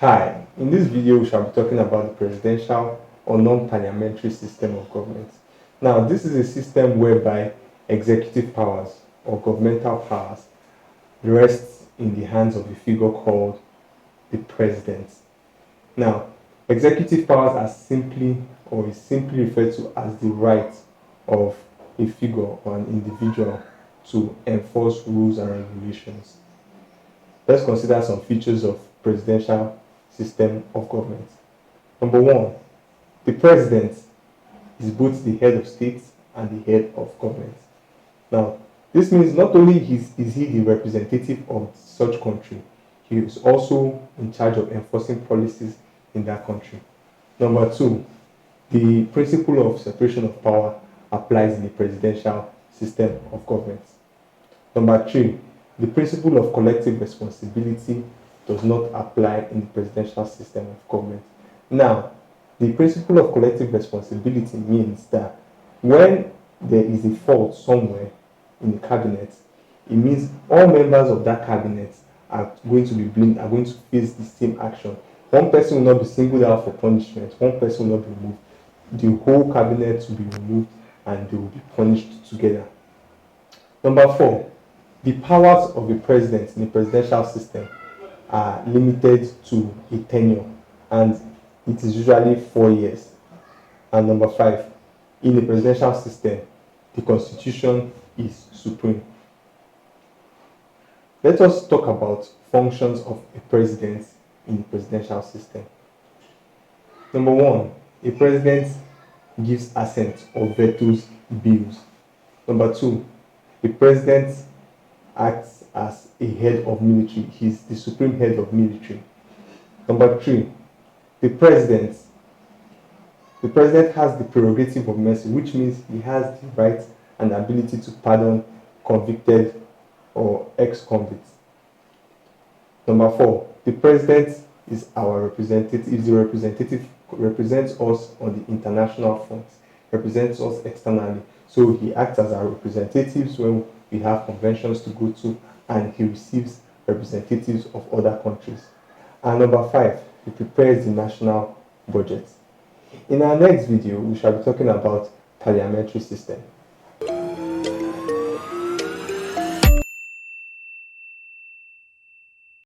Hi, in this video we shall be talking about the presidential or non-parliamentary system of government. Now, this is a system whereby executive powers or governmental powers rests in the hands of a figure called the president. Now, executive powers are simply or is simply referred to as the right of a figure or an individual to enforce rules and regulations. Let's consider some features of presidential system of government. Number one, the president is both the head of state and the head of government. Now, this means not only is he the representative of such country, he is also in charge of enforcing policies in that country. Number two, the principle of separation of power applies in the presidential system of government. Number three, the principle of collective responsibility does not apply in the presidential system of government. Now, the principle of collective responsibility means that when there is a fault somewhere in the cabinet, it means all members of that cabinet are going to be blamed, are going to face the same action. One person will not be singled out for punishment, one person will not be removed. The whole cabinet will be removed and they will be punished together. Number four, the powers of the president in the presidential system are limited to a tenure and it is usually 4 years. And number five, in the presidential system, the constitution is supreme. Let us talk about functions of a president in the presidential system. Number one, a president gives assent or vetoes bills. Number two, the president acts as a head of military. He's the supreme head of military. Number three, the president the president has the prerogative of mercy, which means he has the right and ability to pardon convicted or ex-convicts. Number four, the president is our representative, is the representative, represents us on the international front, represents us externally. So he acts as our representatives when we have conventions to go to, and he receives representatives of other countries. And number five, he prepares the national budget. In our next video, we shall be talking about parliamentary system.